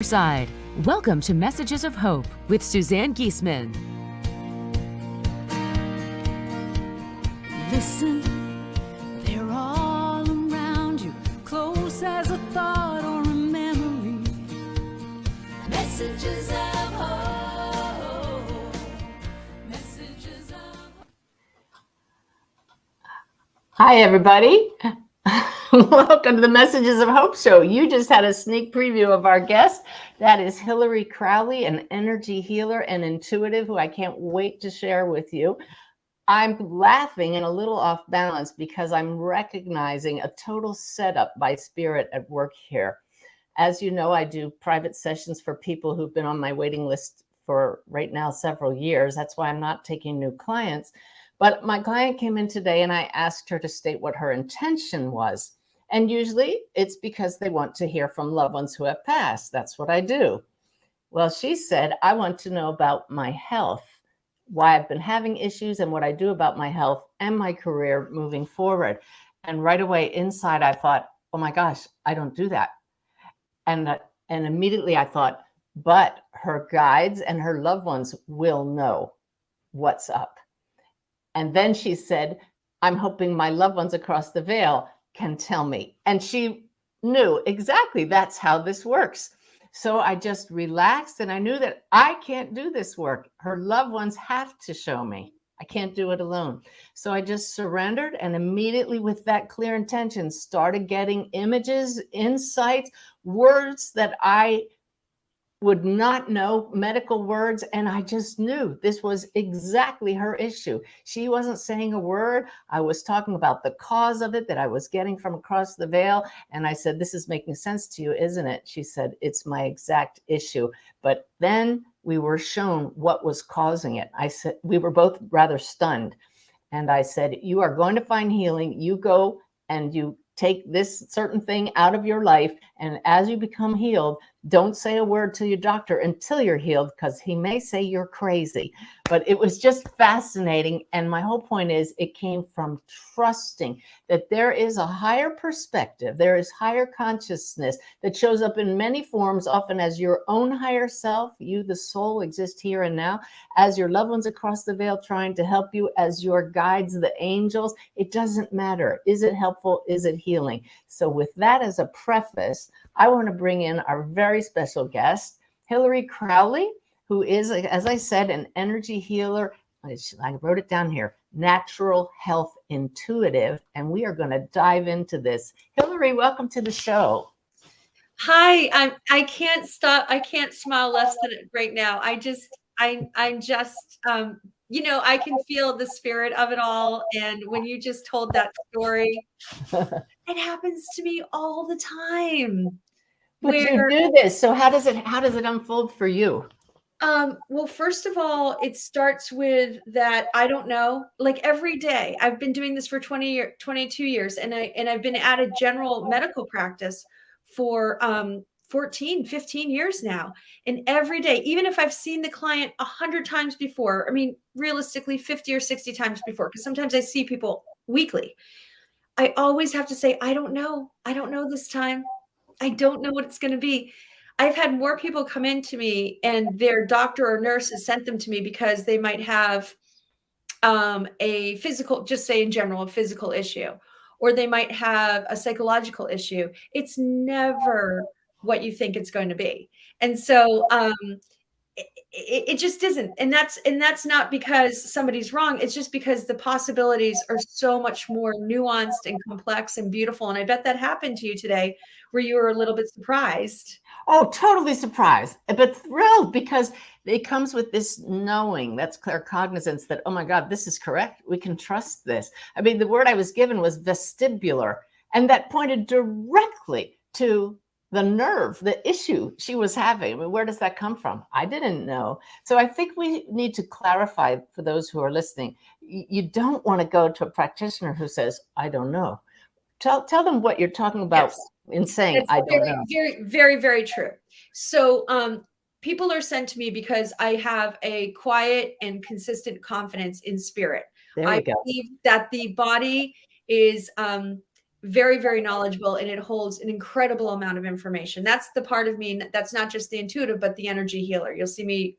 Side. Welcome to Messages of Hope with Suzanne Giesman. Listen, they're all around you, close as a thought or a memory. Messages of hope. Messages of hope. Hi, everybody. Welcome to the Messages of Hope show. You just had a sneak preview of our guest. That is Hilary Crowley, an energy healer and intuitive who I can't wait to share with you. I'm laughing and a little off balance because I'm recognizing a total setup by spirit at work here. As you know, I do private sessions for people who've been on my waiting list for right now several years. That's why I'm not taking new clients. But my client came in today and I asked her to state what her intention was. And usually it's because they want to hear from loved ones who have passed. That's what I do. Well, she said, I want to know about my health, why I've been having issues and what I do about my health and my career moving forward. And right away inside, I thought, oh my gosh, I don't do that. And immediately I thought, but her guides and her loved ones will know what's up. And then she said, I'm hoping my loved ones across the veil can tell me. And she knew exactly that's how this works. So I just relaxed and I knew that I can't do this work. Her loved ones have to show me. I can't do it alone. So I just surrendered and immediately with that clear intention started getting images, insights, words that I would not know, medical words, and I just knew this was exactly her issue. She wasn't saying a word. I was talking about the cause of it that I was getting from across the veil, and I said, this is making sense to you, isn't it? She said, it's my exact issue. But then we were shown what was causing it. I said, we were both rather stunned, and I said, you are going to find healing. You go and you take this certain thing out of your life, and as you become healed, don't say a word to your doctor until you're healed, because he may say you're crazy. But it was just fascinating. And my whole point is it came from trusting that there is a higher perspective. There is higher consciousness that shows up in many forms, often as your own higher self. You, the soul, exist here and now, as your loved ones across the veil trying to help you, as your guides, the angels. It doesn't matter. Is it helpful? Is it healing? So with that as a preface, I want to bring in our very special guest, Hilary Crowley, who is, as I said, an energy healer. I wrote it down here, natural health intuitive, and we are going to dive into this. Hilary, welcome to the show. Hi, I can't stop. I can't smile less than it right now. I'm just, I can feel the spirit of it all. And when you just told that story, it happens to me all the time. But you do this. So how does it unfold for you? Well, first of all, it starts with that I don't know, like every day. I've been doing this for 22 years, and I've been at a general medical practice for 14, 15 years now. And every day, even if I've seen the client 100 times before, I mean, realistically 50 or 60 times before, because sometimes I see people weekly, I always have to say, I don't know. I don't know this time. I don't know what it's going to be. I've had more people come in to me and their doctor or nurse has sent them to me because they might have a physical, just say in general, a physical issue, or they might have a psychological issue. It's never what you think it's going to be. And so it just isn't. And that's not because somebody's wrong. It's just because the possibilities are so much more nuanced and complex and beautiful. And I bet that happened to you today where you were a little bit surprised. Oh, totally surprised, but thrilled, because it comes with this knowing, that's claircognizance, that, oh my God, this is correct. We can trust this. I mean, the word I was given was vestibular, and that pointed directly to the nerve, the issue she was having. I mean, where does that come from? I didn't know. So I think we need to clarify for those who are listening. You don't want to go to a practitioner who says, I don't know. Tell them what you're talking about. Yes. In saying, I don't know. Very, very, very true. So people are sent to me because I have a quiet and consistent confidence in spirit. I believe that the body is very, very knowledgeable, and it holds an incredible amount of information. That's the part of me that's not just the intuitive, but the energy healer. You'll see me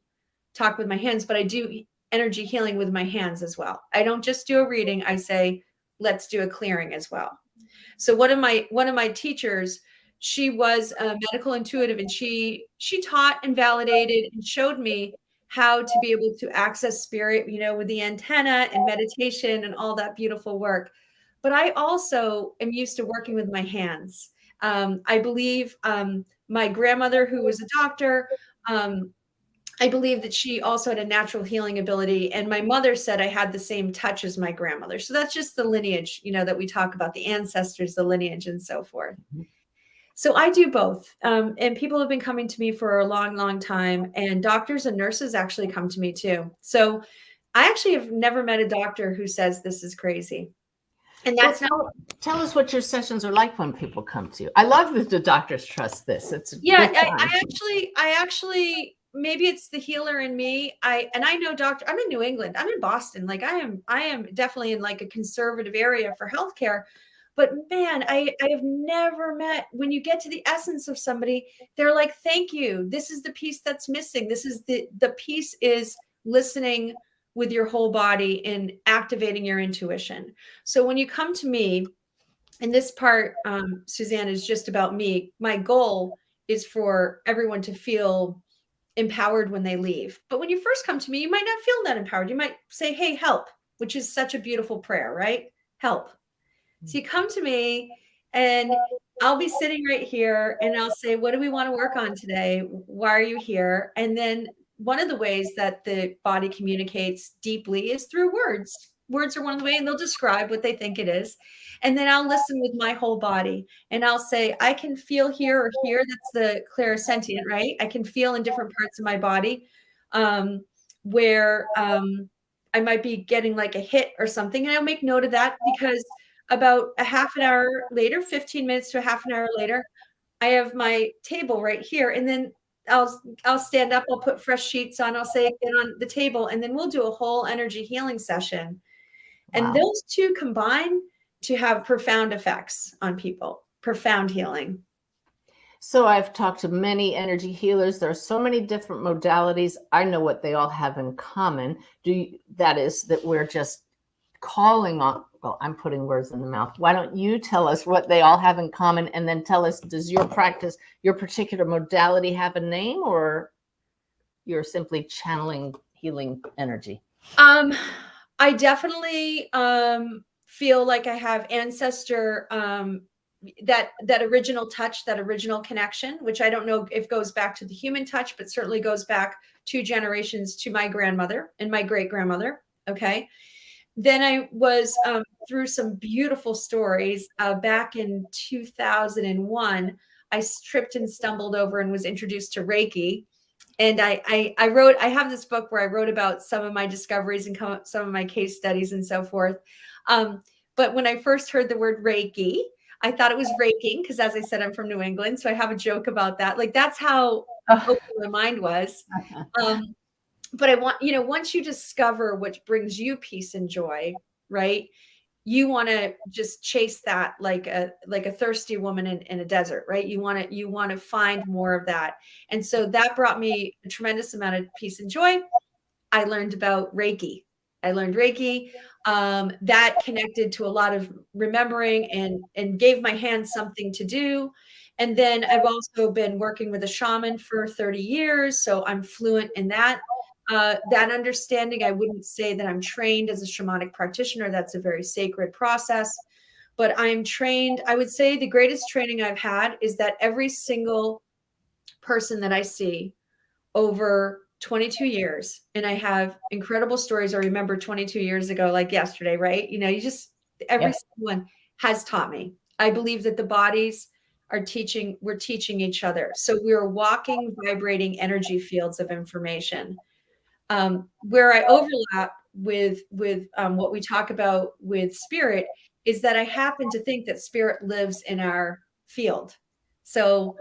talk with my hands, but I do energy healing with my hands as well. I don't just do a reading. I say, let's do a clearing as well. So one of my teachers, she was a medical intuitive, and she taught and validated and showed me how to be able to access spirit, with the antenna and meditation and all that beautiful work. But I also am used to working with my hands. I believe my grandmother, who was a doctor, I believe that she also had a natural healing ability. And my mother said I had the same touch as my grandmother. So that's just the lineage, that we talk about, the ancestors, the lineage, and so forth. So I do both. And people have been coming to me for a long, long time. And doctors and nurses actually come to me too. So I actually have never met a doctor who says this is crazy. And that's tell us what your sessions are like when people come to you. I love that the doctors trust this. It's I actually maybe it's the healer in me. I know I'm in New England. I'm in Boston. Like I am definitely in like a conservative area for healthcare. But man, I have never met, when you get to the essence of somebody, they're like, thank you. This is the piece that's missing. This is the piece is listening with your whole body and activating your intuition. So when you come to me, and this part, Suzanne, is just about me. My goal is for everyone to feel empowered when they leave. But when you first come to me, you might not feel that empowered. You might say, hey, help, which is such a beautiful prayer, right? Help. So you come to me and I'll be sitting right here and I'll say, what do we want to work on today? Why are you here? And then one of the ways that the body communicates deeply is through words. Words are one of the ways, and they'll describe what they think it is. And then I'll listen with my whole body and I'll say, I can feel here or here. That's the clairsentient, right? I can feel in different parts of my body where I might be getting like a hit or something. And I'll make note of that, because about a half an hour later, 15 minutes to a half an hour later, I have my table right here. And then I'll stand up, I'll put fresh sheets on, I'll say, get on the table, and then we'll do a whole energy healing session. Wow. And those two combine to have profound effects on people, profound healing. So I've talked to many energy healers. There are so many different modalities. I know what they all have in common. That is that we're just calling on, well, I'm putting words in the mouth. Why don't you tell us what they all have in common, and then tell us, does your practice, your particular modality have a name, or you're simply channeling healing energy? I definitely feel like I have ancestor, that original touch, that original connection, which I don't know if goes back to the human touch, but certainly goes back 2 generations to my grandmother and my great grandmother. Okay. Then I was through some beautiful stories. Back in 2001, I tripped and stumbled over and was introduced to Reiki. And I have this book where I wrote about some of my discoveries and some of my case studies and so forth. But when I first heard the word Reiki, I thought it was raking, because as I said, I'm from New England. So I have a joke about that. Like, that's how open my mind was. But I want, once you discover what brings you peace and joy, right? You want to just chase that like a thirsty woman in a desert, right? You want to find more of that. And so that brought me a tremendous amount of peace and joy. I learned about Reiki. That connected to a lot of remembering and gave my hands something to do. And then I've also been working with a shaman for 30 years. So I'm fluent in that. That understanding. I wouldn't say that I'm trained as a shamanic practitioner. That's a very sacred process, but I'm trained. I would say the greatest training I've had is that every single person that I see over 22 years, and I have incredible stories. I remember 22 years ago, like yesterday, right? Every single one has taught me. I believe that the bodies we're teaching each other. So we're walking, vibrating energy fields of information. Where I overlap with what we talk about with spirit is that I happen to think that spirit lives in our field. So,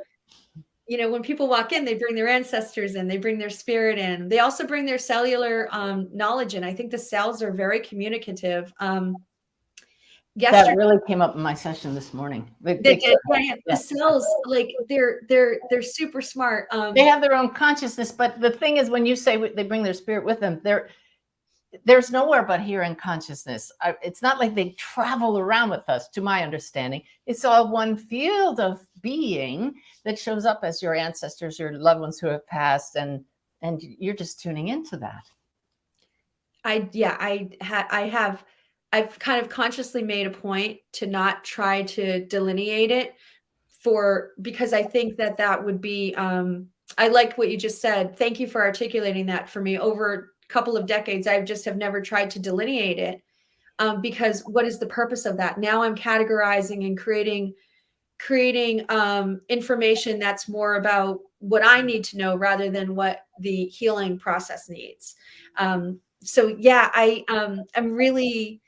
when people walk in, they bring their ancestors in, they bring their spirit in. They also bring their cellular knowledge in. I think the cells are very communicative. yesterday. That really came up in my session this morning. They did. Yeah. The Yeah. cells, like they're super smart. They have their own consciousness, but the thing is, when you say they bring their spirit with them, there's nowhere but here in consciousness. It's not like they travel around with us, to my understanding. It's all one field of being that shows up as your ancestors, your loved ones who have passed, and you're just tuning into that. I've kind of consciously made a point to not try to delineate it because I think that would be, I like what you just said. Thank you for articulating that for me. Over a couple of decades, I just have never tried to delineate it, because what is the purpose of that? Now I'm categorizing and creating information that's more about what I need to know rather than what the healing process needs. So yeah, I'm really,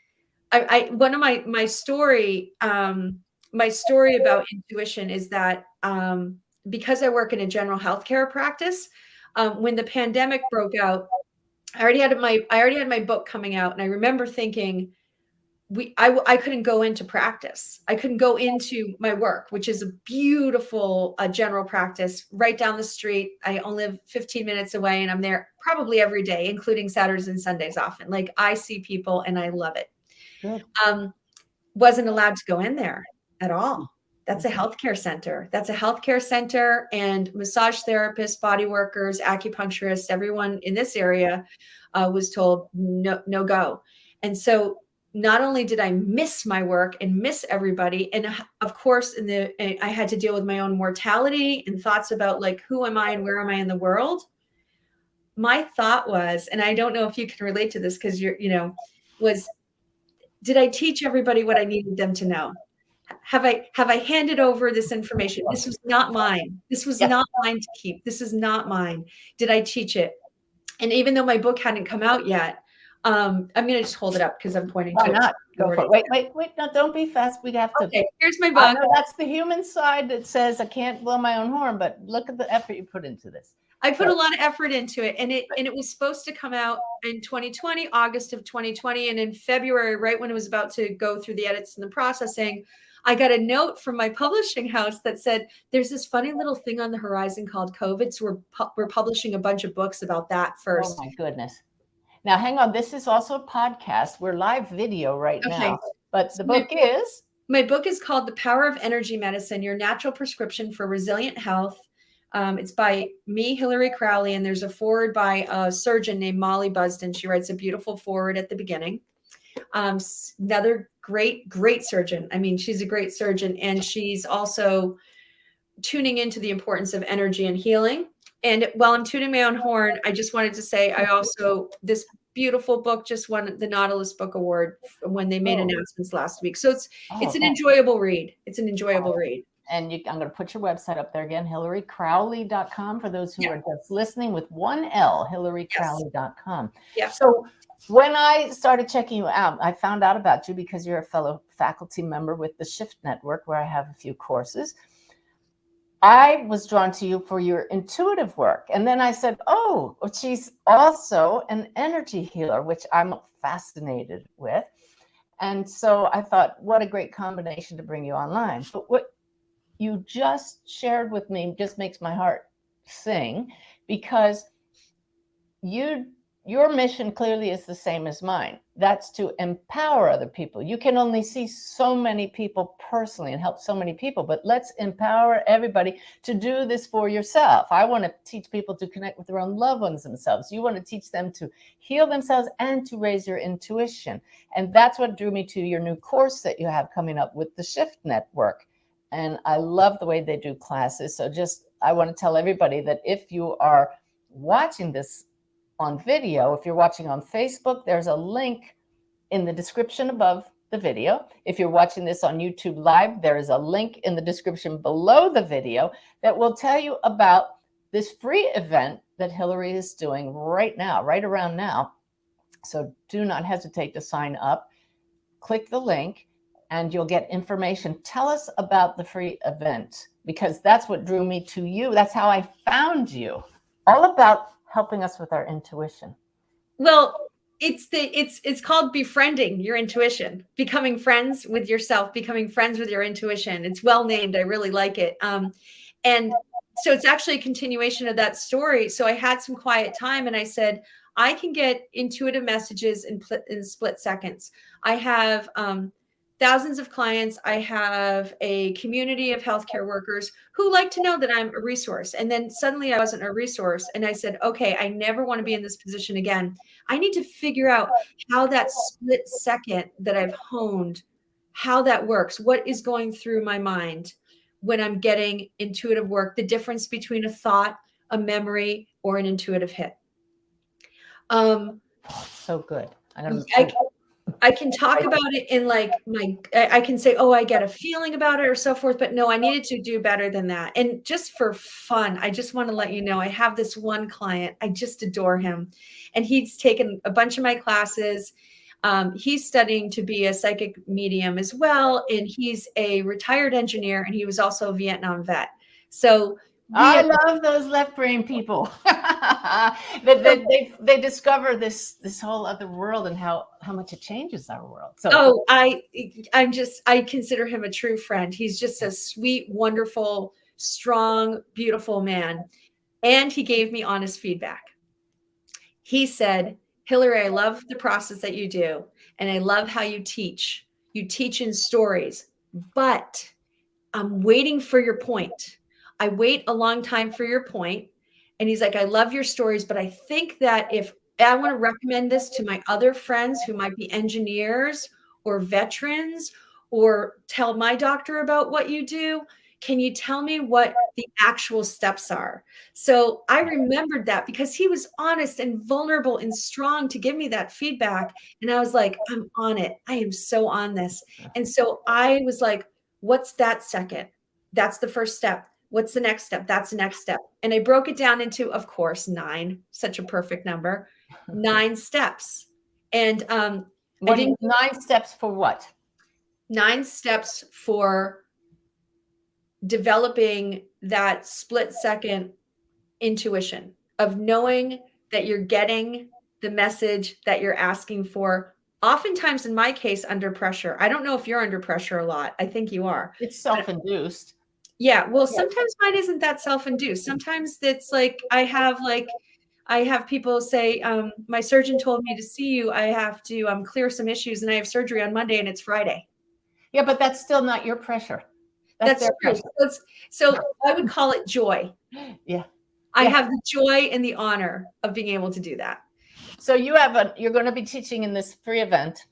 one of my story about intuition is that, because I work in a general healthcare practice, when the pandemic broke out, I already had my book coming out, and I remember thinking, I couldn't go into practice. I couldn't go into my work, which is a beautiful general practice right down the street. I only live 15 minutes away, and I'm there probably every day, including Saturdays and Sundays often. Like, I see people and I love it. Good. Wasn't allowed to go in there at all. That's a healthcare center. And massage therapists, body workers, acupuncturists, everyone in this area was told no go. And so not only did I miss my work and miss everybody, and of course, I had to deal with my own mortality and thoughts about, like, who am I and where am I in the world? My thought was, and I don't know if you can relate to this because did I teach everybody what I needed them to know? Have I handed over this information? This was not mine. This was not mine to keep. This is not mine. Did I teach it? And even though my book hadn't come out yet, I'm going to just hold it up because I'm pointing to it. Why not? Go for it. Wait. No, don't be fast. We have to. Okay, here's my book. That's the human side that says I can't blow my own horn, but look at the effort you put into this. I put a lot of effort into it, and it was supposed to come out in 2020, August of 2020. And in February, right when it was about to go through the edits and the processing, I got a note from my publishing house that said, there's this funny little thing on the horizon called COVID. So we're publishing a bunch of books about that first. Oh my goodness. Now, hang on. This is also a podcast. We're live video right now, but the book is? My book is called The Power of Energy Medicine, Your Natural Prescription for Resilient Health. It's by me, Hilary Crowley, and there's a foreword by a surgeon named Molly Busden. She writes a beautiful foreword at the beginning. Another great surgeon. I mean, she's a great surgeon, and she's also tuning into the importance of energy and healing. And while I'm tuning my own horn, I just wanted to say, this beautiful book just won the Nautilus Book Award when they made announcements last week. So it's an enjoyable read. It's an enjoyable read. And I'm going to put your website up there again, hilarycrowley.com, for those who are just listening with one L, hilarycrowley.com. Yeah. So when I started checking you out, I found out about you because you're a fellow faculty member with the Shift Network, where I have a few courses. I was drawn to you for your intuitive work. And then I said, she's also an energy healer, which I'm fascinated with. And so I thought, what a great combination to bring you online. But what you just shared with me just makes my heart sing, because your mission clearly is the same as mine. That's to empower other people. You can only see so many people personally and help so many people, but let's empower everybody to do this for yourself. I want to teach people to connect with their own loved ones themselves. You want to teach them to heal themselves and to raise your intuition. And that's what drew me to your new course that you have coming up with the Shift Network. And I love the way they do classes. So I want to tell everybody that if you are watching this on video, if you're watching on Facebook, there's a link in the description above the video. If you're watching this on YouTube Live, there is a link in the description below the video that will tell you about this free event that Hilary is doing right now, right around now. So do not hesitate to sign up. Click the link and you'll get information. Tell us about the free event, because that's what drew me to you. That's how I found you. All about helping us with our intuition. Well, it's called befriending your intuition, becoming friends with yourself, becoming friends with your intuition. It's well named. I really like it. And so it's actually a continuation of that story. So I had some quiet time and I said, I can get intuitive messages in split seconds. I have thousands of clients. I have a community of healthcare workers who like to know that I'm a resource. And then suddenly I wasn't a resource. And I said, okay, I never want to be in this position again. I need to figure out how that split second that I've honed, how that works, what is going through my mind when I'm getting intuitive work, the difference between a thought, a memory, or an intuitive hit. So good. I can talk about it in like I can say, oh, I get a feeling about it or so forth, but no, I needed to do better than that. And just for fun, I just want to let you know, I have this one client, I just adore him. And he's taken a bunch of my classes. He's studying to be a psychic medium as well. And he's a retired engineer and he was also a Vietnam vet. So I love those left brain people. they discover this whole other world and how much it changes our world. So I consider him a true friend. He's just a sweet, wonderful, strong, beautiful man. And he gave me honest feedback. He said, Hilary, I love the process that you do. And I love how you teach. You teach in stories, but I'm waiting for your point. I wait a long time for your point. And he's like, I love your stories, but I think that if I want to recommend this to my other friends who might be engineers or veterans, or tell my doctor about what you do, can you tell me what the actual steps are? So I remembered that because he was honest and vulnerable and strong to give me that feedback. And I was like, I'm on it. I am so on this. And so I was like, what's that second? That's the first step. What's the next step? That's the next step. And I broke it down into, of course, 9, such a perfect number, 9 steps. And 9 steps for what? 9 steps for developing that split second intuition of knowing that you're getting the message that you're asking for. Oftentimes, in my case, under pressure. I don't know if you're under pressure a lot. I think you are. It's self-induced. Yeah. Well, sometimes mine isn't that self-induced. Sometimes it's like I have people say, my surgeon told me to see you. I have to clear some issues and I have surgery on Monday and it's Friday. Yeah, but that's still not your pressure. That's true. So I would call it joy. Yeah. I have the joy and the honor of being able to do that. So you're going to be teaching in this free event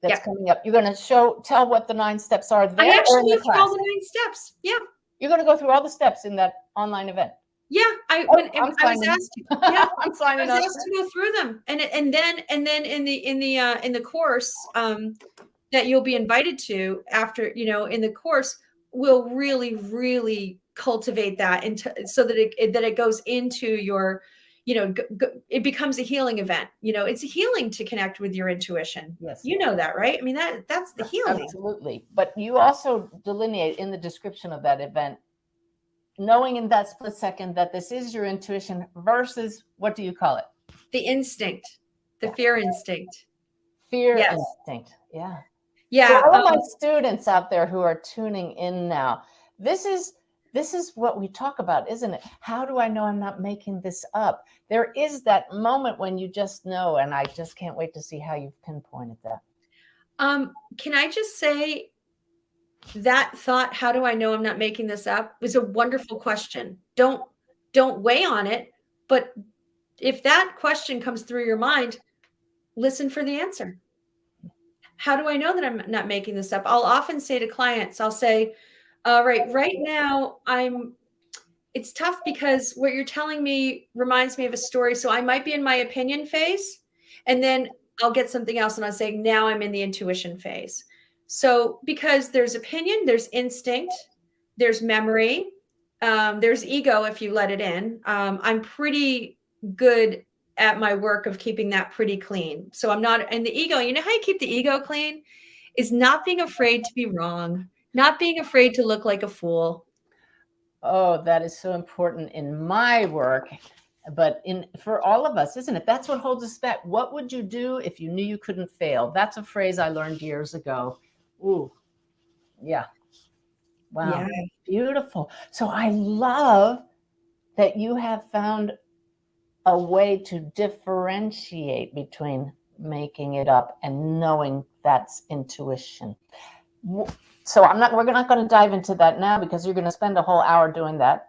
that's coming up. You're going to tell what the 9 steps are there. I actually went through all the 9 steps. Yeah. You're going to go through all the steps in that online event. Yeah, I was asked to. Yeah, I'm signing up. I was asked to go through them, and then in the course that you'll be invited to after, in the course, we'll really cultivate that so that it goes into your, it becomes a healing event. It's a healing to connect with your intuition. Yes. You know that, right? I mean, that's the healing. Absolutely. But you also delineate in the description of that event, knowing in that split second that this is your intuition versus, what do you call it? The instinct, the fear instinct. Fear instinct. Yeah. Yeah. So all my students out there who are tuning in now, this is what we talk about, isn't it? How do I know I'm not making this up? There is that moment when you just know, and I just can't wait to see how you've pinpointed that. Can I just say that thought, how do I know I'm not making this up, was a wonderful question. Don't weigh on it, but if that question comes through your mind, listen for the answer. How do I know that I'm not making this up? I'll often say to clients, I'll say, right now it's tough because what you're telling me reminds me of a story. So I might be in my opinion phase and then I'll get something else and I'll say, now I'm in the intuition phase. So because there's opinion, there's instinct, there's memory, there's ego if you let it in. I'm pretty good at my work of keeping that pretty clean. So I'm not in the ego. You know how you keep the ego clean? Is not being afraid to be wrong, not being afraid to look like a fool. Oh, that is so important in my work. But for all of us, isn't it? That's what holds us back. What would you do if you knew you couldn't fail? That's a phrase I learned years ago. Ooh, yeah. Wow. Yeah. Beautiful. So I love that you have found a way to differentiate between making it up and knowing that's intuition. So we're not going to dive into that now because you're going to spend a whole hour doing that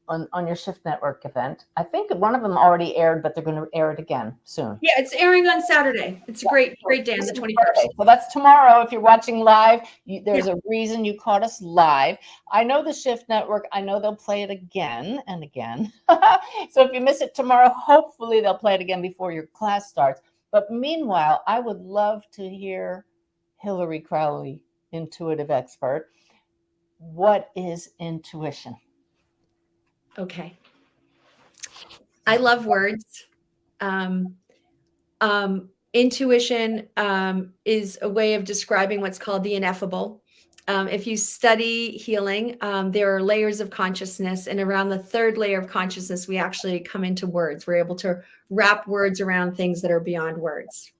on your Shift Network event. I think one of them already aired, but they're going to air it again soon. Yeah, it's airing on Saturday. It's a great day on the 21st. So that's tomorrow. If you're watching live, there's a reason you caught us live. I know the Shift Network. I know they'll play it again and again. So if you miss it tomorrow, hopefully they'll play it again before your class starts. But meanwhile, I would love to hear Hilary Crowley, intuitive expert. What is intuition? Okay. I love words. Intuition is a way of describing what's called the ineffable. If you study healing, there are layers of consciousness, and around the third layer of consciousness, we actually come into words. We're able to wrap words around things that are beyond words.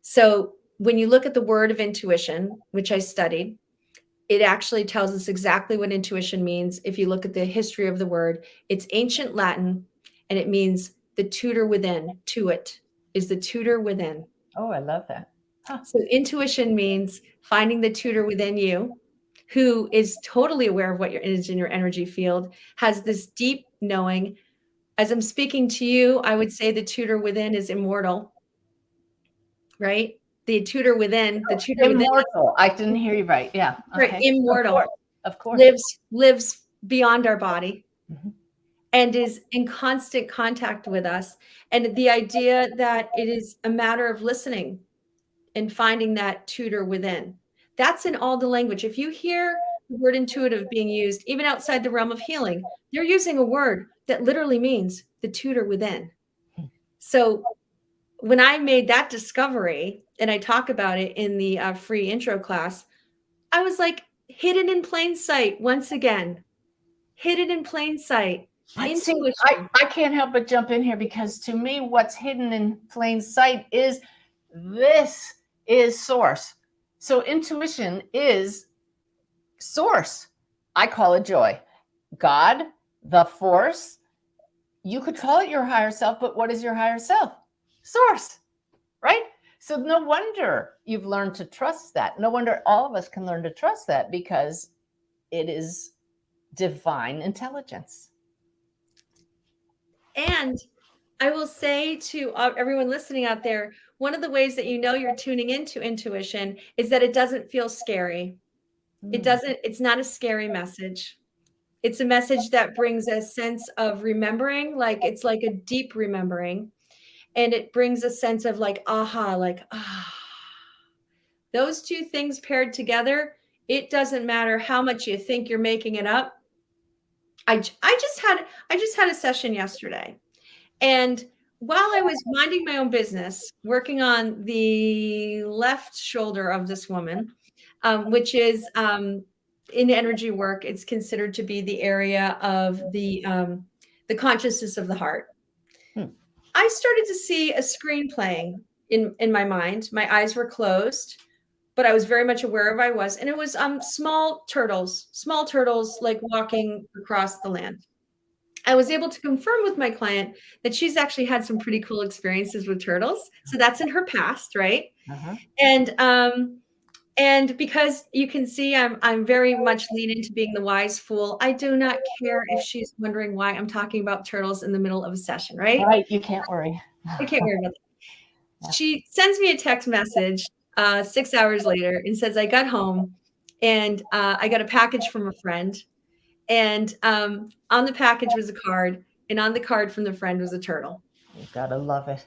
So when you look at the word of intuition, which I studied, it actually tells us exactly what intuition means. If you look at the history of the word, it's ancient Latin, and it means the tutor within. Tuit is the tutor within. Oh, I love that. Huh. So intuition means finding the tutor within you, who is totally aware of what is in your energy field, has this deep knowing. As I'm speaking to you, I would say the tutor within is immortal, right? The tutor within, immortal. I didn't hear you right. Yeah. Okay. Right. Immortal. Of course. Lives beyond our body, and is in constant contact with us. And the idea that it is a matter of listening and finding that tutor within. That's in all the language. If you hear the word intuitive being used, even outside the realm of healing, they're using a word that literally means the tutor within. So when I made that discovery, and I talk about it in the free intro class, I was like, hidden in plain sight once again. Hidden in plain sight. Intuition. I can't help but jump in here, because to me, what's hidden in plain sight is this is source. So intuition is source. I call it joy. God, the force. You could call it your higher self, but what is your higher self? Source, right? So no wonder you've learned to trust that. No wonder all of us can learn to trust that, because it is divine intelligence. And I will say to everyone listening out there, one of the ways that you know you're tuning into intuition is that it doesn't feel scary. It's not a scary message. It's a message that brings a sense of remembering, like it's like a deep remembering. And it brings a sense of like, aha, like, ah. Those two things paired together, it doesn't matter how much you think you're making it up. I just had a session yesterday, and while I was minding my own business, working on the left shoulder of this woman, which is in energy work, it's considered to be the area of the consciousness of the heart. I started to see a screen playing in my mind. My eyes were closed, but I was very much aware of I was. And it was small turtles like walking across the land. I was able to confirm with my client that she's actually had some pretty cool experiences with turtles. So that's in her past, right? And because you can see I'm very much lean into being the wise fool. I do not care if she's wondering why I'm talking about turtles in the middle of a session, right? Right, you can't worry. I can't worry about that. She sends me a text message 6 hours later and says, I got home and I got a package from a friend. And on the package was a card, and on the card from the friend was a turtle. You gotta love it.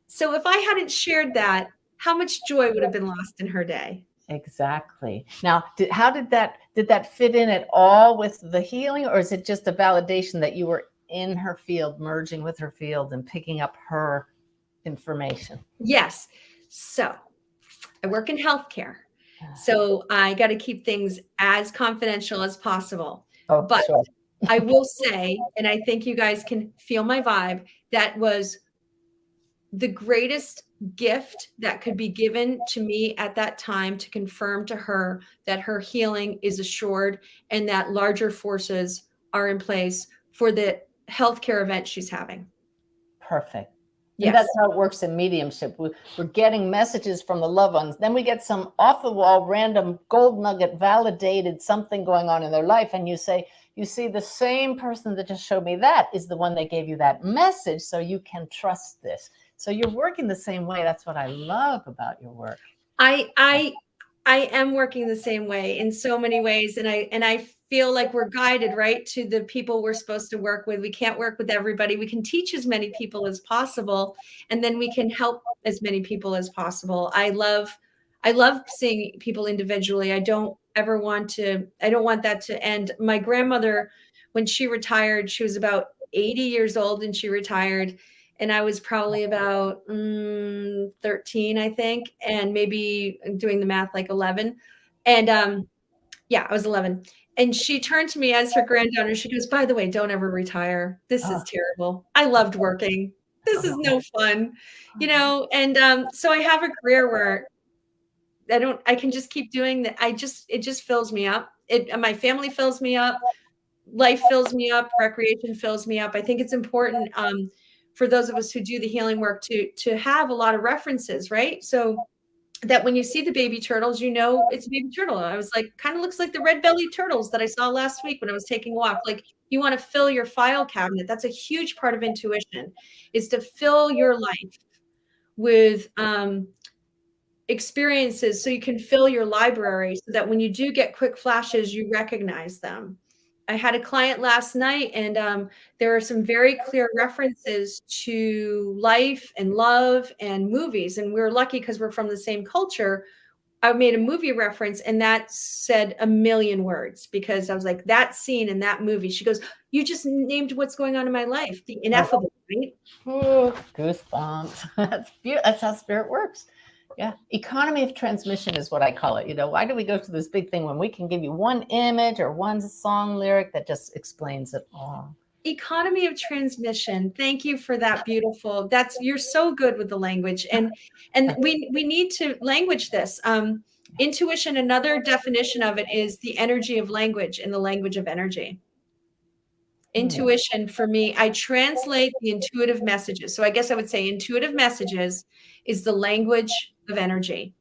So if I hadn't shared that, how much joy would have been lost in her day? Exactly. Now, did that fit in at all with the healing, or is it just a validation that you were in her field, merging with her field and picking up her information? Yes. So I work in healthcare, so I got to keep things as confidential as possible. Oh, but sure. I will say, and I think you guys can feel my vibe, that was the greatest gift that could be given to me at that time, to confirm to her that her healing is assured and that larger forces are in place for the healthcare event she's having. Perfect. Yes. And that's how it works in mediumship. We're getting messages from the loved ones. Then we get some off the wall, random gold nugget, validated something going on in their life. And you say, you see, the same person that just showed me that is the one that gave you that message. So you can trust this. So you're working the same way. That's what I love about your work. I am working the same way in so many ways. And I feel like we're guided right to the people we're supposed to work with. We can't work with everybody. We can teach as many people as possible, and then we can help as many people as possible. I love seeing people individually. I don't want that to end. My grandmother, when she retired, she was about 80 years old and she retired. And I was probably about 13, I think, and maybe doing the math, like 11. And yeah, I was 11. And she turned to me as her granddaughter. She goes, "By the way, don't ever retire. This is terrible. I loved working. This is no fun." And so I have a career where I can just keep doing that. It just fills me up. My family fills me up. Life fills me up. Recreation fills me up. I think it's important for those of us who do the healing work to have a lot of references, right? So that when you see the baby turtles, it's a baby turtle. I was like, kind of looks like the red-bellied turtles that I saw last week when I was taking a walk. Like, you want to fill your file cabinet. That's a huge part of intuition, is to fill your life with experiences so you can fill your library, so that when you do get quick flashes, you recognize them. I had a client last night, and there are some very clear references to life and love and movies. And we're lucky because we're from the same culture. I made a movie reference, and that said a million words, because I was like, that scene in that movie. She goes, "You just named what's going on in my life, the ineffable," right? Ooh, goosebumps. That's beautiful. That's how spirit works. Yeah. Economy of transmission is what I call it. Why do we go to this big thing when we can give you one image or one song lyric that just explains it all? Economy of transmission. Thank you for that. Beautiful. You're so good with the language, and we need to language this. Intuition, another definition of it, is the energy of language and the language of energy. Intuition, for me, I translate the intuitive messages. So I guess I would say intuitive messages is the language of energy.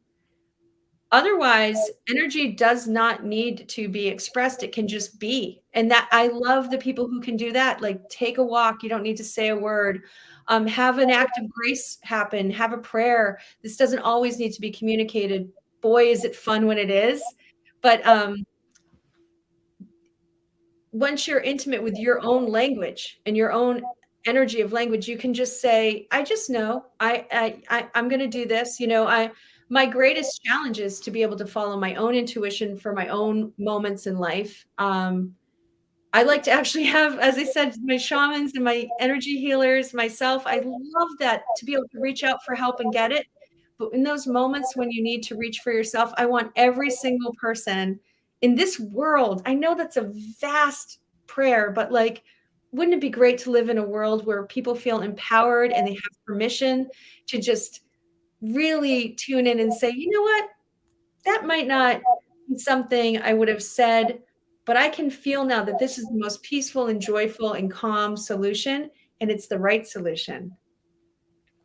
Otherwise, energy does not need to be expressed. It can just be. And that, I love the people who can do that. Like, take a walk. You don't need to say a word. Have an act of grace happen. Have a prayer. This doesn't always need to be communicated. Boy, is it fun when it is. But once you're intimate with your own language and your own energy of language, you can just say, "I just know. I'm going to do this." My greatest challenge is to be able to follow my own intuition for my own moments in life. I like to actually have, as I said, my shamans and my energy healers, myself. I love that, to be able to reach out for help and get it. But in those moments when you need to reach for yourself, I want every single person in this world. I know that's a vast prayer, but like, wouldn't it be great to live in a world where people feel empowered and they have permission to just really tune in and say, "You know what? That might not be something I would have said, but I can feel now that this is the most peaceful and joyful and calm solution, and it's the right solution."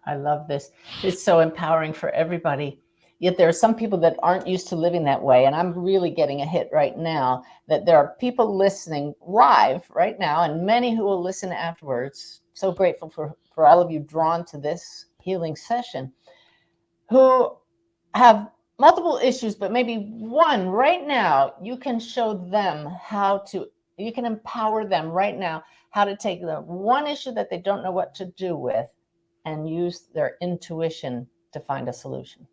I love this. It's so empowering for everybody. Yet there are some people that aren't used to living that way. And I'm really getting a hit right now that there are people listening live right now, and many who will listen afterwards. So grateful for all of you drawn to this healing session, who have multiple issues, but maybe one right now. You can show them you can empower them right now how to take the one issue that they don't know what to do with and use their intuition to find a solution.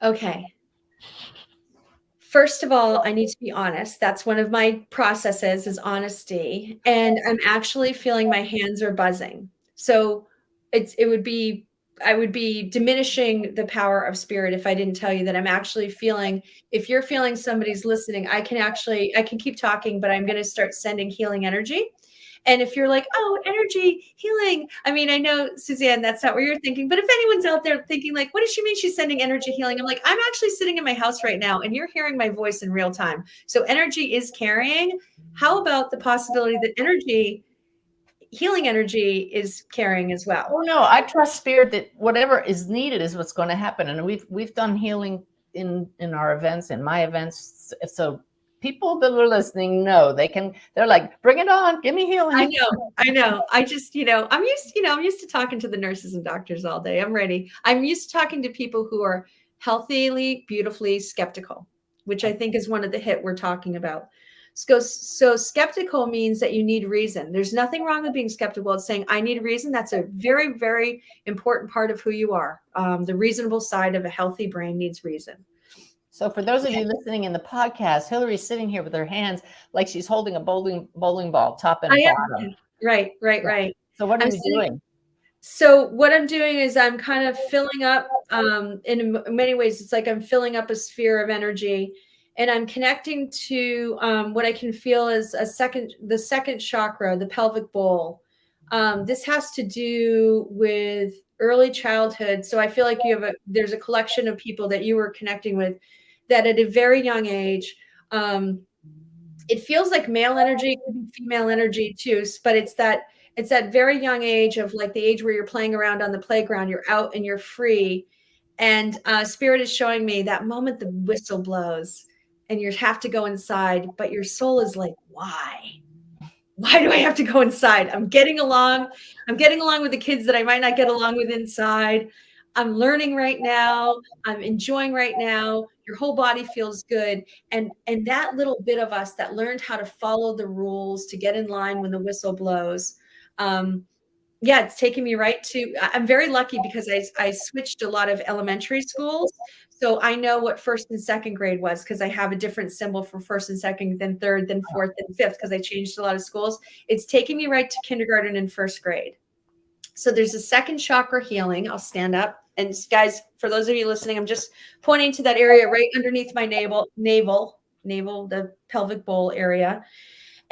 Okay. First of all, I need to be honest. That's one of my processes, is honesty. And I'm actually feeling my hands are buzzing. So it would be would be diminishing the power of spirit if I didn't tell you that I'm actually feeling, if you're feeling somebody's listening, I can keep talking, but I'm going to start sending healing energy. And if you're like, oh, energy healing, I mean, I know, Suzanne, that's not what you're thinking, but if anyone's out there thinking like, what does she mean she's sending energy healing? I'm like, I'm actually sitting in my house right now and you're hearing my voice in real time. So energy is carrying. How about the possibility that healing energy is carrying as well? Oh no, I trust spirit that whatever is needed is what's going to happen. And we've done healing in our events, in my events. So people that are listening know they're like, bring it on, give me healing. I know. I just, I'm used to talking to the nurses and doctors all day. I'm ready. I'm used to talking to people who are healthily, beautifully skeptical, which I think is one of the hit we're talking about. So skeptical means that you need reason. There's nothing wrong with being skeptical. It's saying, I need reason. That's a very, very important part of who you are. The reasonable side of a healthy brain needs reason. So for those of you listening in the podcast, Hilary's sitting here with her hands like she's holding a bowling ball, top and bottom. Right. So what are you doing? So what I'm doing is I'm kind of filling up, in many ways, it's like I'm filling up a sphere of energy, and I'm connecting to what I can feel is the second chakra, the pelvic bowl. This has to do with early childhood. So I feel like there's a collection of people that you were connecting with that at a very young age, it feels like male energy, female energy too, but it's that very young age of like the age where you're playing around on the playground, you're out and you're free. And spirit is showing me that moment the whistle blows and you have to go inside, but your soul is like, why? Why do I have to go inside? I'm getting along with the kids that I might not get along with inside. I'm learning right now. I'm enjoying right now. Your whole body feels good. And that little bit of us that learned how to follow the rules, to get in line when the whistle blows. It's taking me right to, I'm very lucky because I switched a lot of elementary schools. So I know what first and second grade was because I have a different symbol for first and second, then third, then fourth, then fifth, because I changed a lot of schools. It's taking me right to kindergarten and first grade. So there's a second chakra healing. I'll stand up. And guys, for those of you listening, I'm just pointing to that area right underneath my navel, the pelvic bowl area.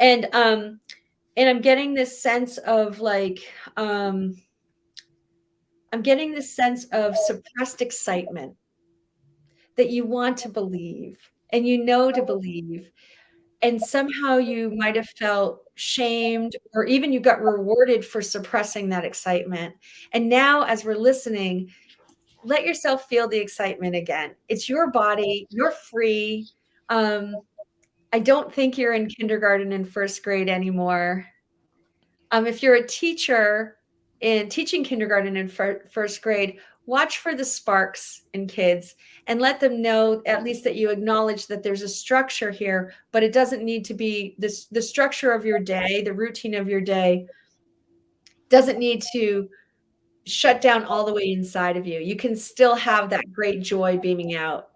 And I'm getting this sense of like, I'm getting this sense of suppressed excitement that you want to believe and to believe. And somehow you might have felt shamed, or even you got rewarded for suppressing that excitement. And now as we're listening, let yourself feel the excitement again. It's your body, you're free. I don't think you're in kindergarten and first grade anymore. If you're a teacher in teaching kindergarten and first grade, watch for the sparks in kids and let them know at least that you acknowledge that there's a structure here, but it doesn't need to be this. The structure of your day, the routine of your day doesn't need to shut down all the way inside of you. You can still have that great joy beaming out,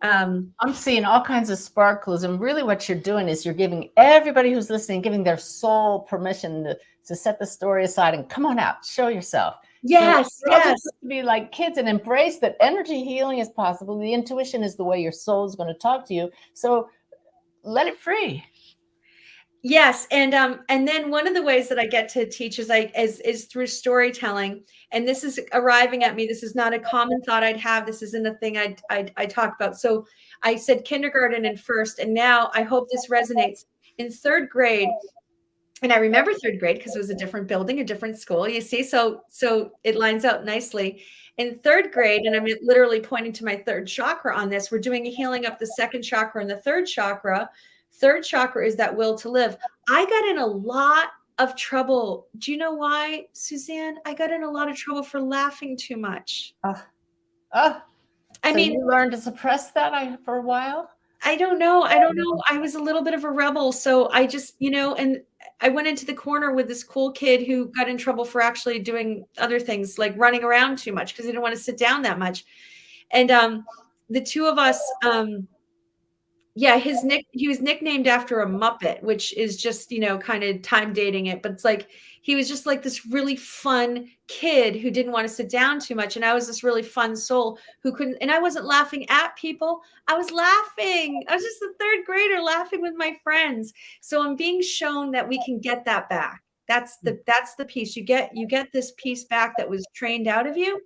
I'm seeing all kinds of sparkles, and really what you're doing is you're giving everybody who's listening, giving their soul permission to set the story aside and come on out, show yourself. Yes. To be like kids and embrace that energy healing is possible. The intuition is the way your soul is going to talk to you. So let it free. Yes. And then one of the ways that I get to teach is through storytelling. And this is arriving at me. This is not a common thought I'd have. This isn't a thing I talk about. So I said kindergarten and first, and now I hope this resonates. In third grade, and I remember third grade because it was a different building, a different school, you see, so it lines out nicely. In third grade, and I'm literally pointing to my third chakra on this, we're doing a healing up the second chakra and the third chakra. Third chakra is that will to live. I got in a lot of trouble. Do you know why, Suzanne? I got in a lot of trouble for laughing too much. I mean, you learned to suppress that for a while? I don't know. I was a little bit of a rebel. So I just, and I went into the corner with this cool kid who got in trouble for actually doing other things, like running around too much because he didn't want to sit down that much. And the two of us, Yeah, he was nicknamed after a Muppet, which is just, kind of time dating it, but it's like he was just like this really fun kid who didn't want to sit down too much. And I was this really fun soul who couldn't, and I wasn't laughing at people. I was laughing. I was just a third grader laughing with my friends. So I'm being shown that we can get that back. That's the piece. You get this piece back that was trained out of you.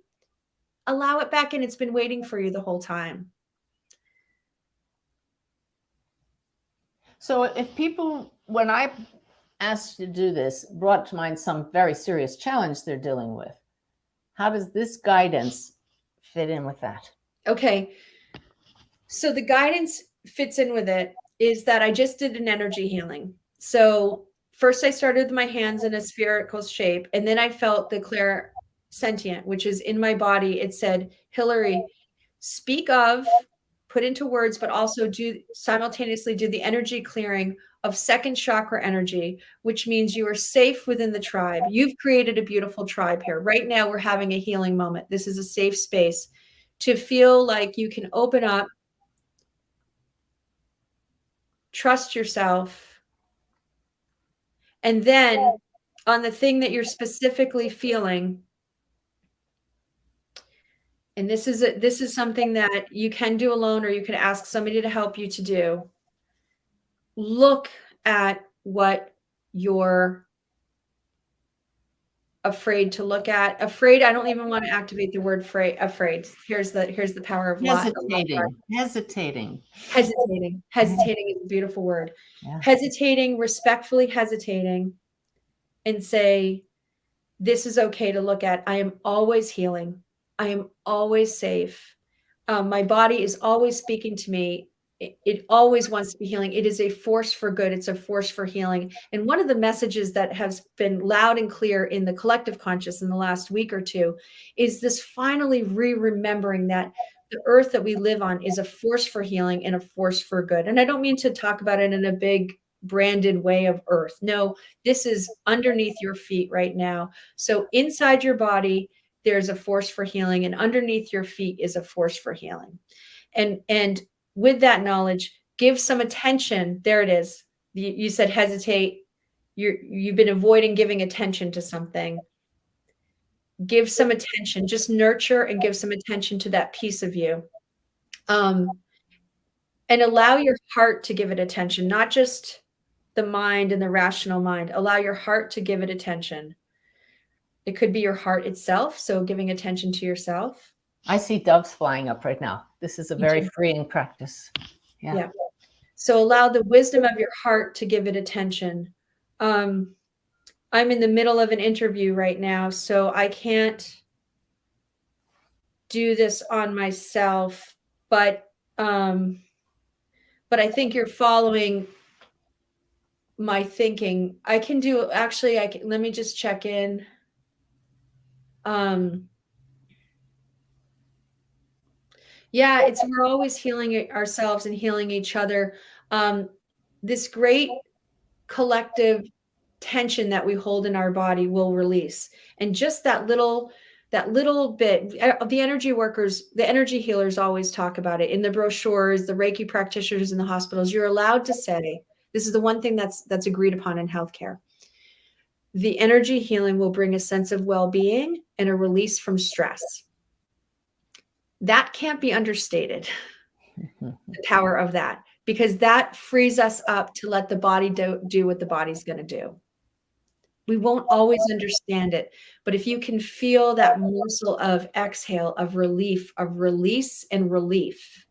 Allow it back, and it's been waiting for you the whole time. So if people, when I asked to do this, brought to mind some very serious challenge they're dealing with, how does this guidance fit in with that? Okay. So the guidance fits in with it is that I just did an energy healing. So first I started with my hands in a spherical shape, and then I felt the clairsentient, which is in my body. It said, Hilary, speak of, put into words, but also simultaneously do the energy clearing of second chakra energy, which means you are safe within the tribe. You've created a beautiful tribe here. Right now, we're having a healing moment. This is a safe space to feel like you can open up, trust yourself, and then on the thing that you're specifically feeling, and this is something that you can do alone, or you can ask somebody to help you to do. Look at what you're afraid to look at. Afraid, I don't even want to activate the word afraid. Here's the power of Hesitating. Hesitating is a beautiful word. Yeah. Hesitating, respectfully hesitating, and say, this is okay to look at. I am always healing. I am always safe. My body is always speaking to me. It always wants to be healing. It is a force for good. It's a force for healing. And one of the messages that has been loud and clear in the collective conscious in the last week or two is this finally remembering that the earth that we live on is a force for healing and a force for good. And I don't mean to talk about it in a big branded way of earth. No, this is underneath your feet right now. So inside your body, there's a force for healing, and underneath your feet is a force for healing. And with that knowledge, give some attention. There it is. You said hesitate. You've been avoiding giving attention to something. Give some attention. Just nurture and give some attention to that piece of you. And allow your heart to give it attention, not just the mind and the rational mind. Allow your heart to give it attention. It could be your heart itself, so giving attention to yourself. I see doves flying up right now. This is a very freeing practice. Yeah. So allow the wisdom of your heart to give it attention. I'm in the middle of an interview right now, so I can't do this on myself, but I think you're following my thinking. I can do, actually, let me just check in. Yeah, we're always healing ourselves and healing each other. This great collective tension that we hold in our body will release. And just that little bit, the energy workers, the energy healers always talk about it in the brochures, the Reiki practitioners in the hospitals. You're allowed to say, this is the one thing that's agreed upon in healthcare. The energy healing will bring a sense of well-being and a release from stress. That can't be understated, the power of that, because that frees us up to let the body do what the body's going to do. We won't always understand it, but if you can feel that morsel of exhale, of relief, of release and relief,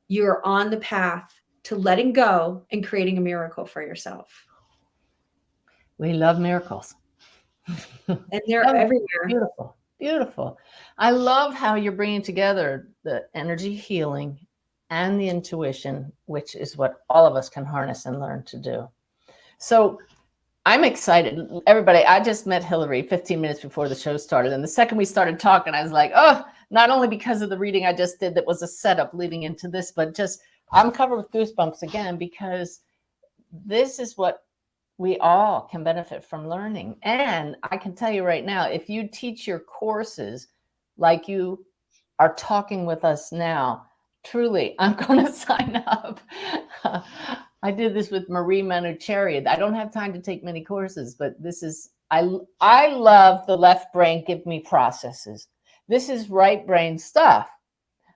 you're on the path to letting go and creating a miracle for yourself. We love miracles. And they're everywhere. Beautiful. Beautiful. I love how you're bringing together the energy healing and the intuition, which is what all of us can harness and learn to do. So I'm excited. Everybody, I just met Hilary 15 minutes before the show started. And the second we started talking, I was like, oh, not only because of the reading I just did that was a setup leading into this, but just I'm covered with goosebumps again, because this is what we all can benefit from learning. And I can tell you right now, if you teach your courses like you are talking with us now, Truly, I'm going to sign up. I did this with Marie Manucheri. I don't have time to take many courses, but this is, I love the left brain give me processes. This is right brain stuff,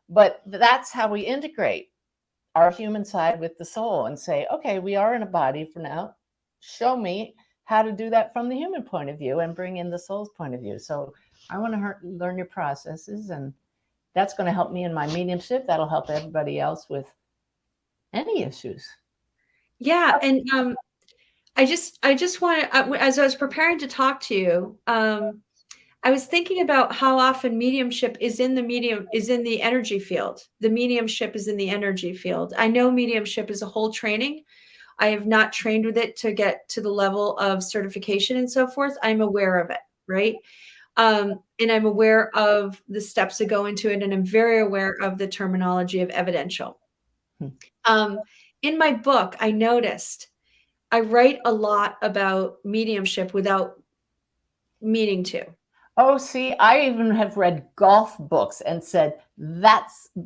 but that's how we integrate our human side with the soul and say, okay, we are in a body for now. Show me how to do that from the human point of view and bring in the soul's point of view. So I want to learn your processes, and that's going to help me in my mediumship. That'll help everybody else with any issues. Yeah. And I just want to, as I was preparing to talk to you, I was thinking about how often mediumship is in the energy field. The mediumship is in the energy field. I know mediumship is a whole training. I have not trained with it to get to the level of certification and so forth. I'm aware of it, right? And I'm aware of the steps that go into it, and I'm very aware of the terminology of evidential. In my book, I noticed I write a lot about mediumship without meaning to. Oh, see, I even have read golf books and said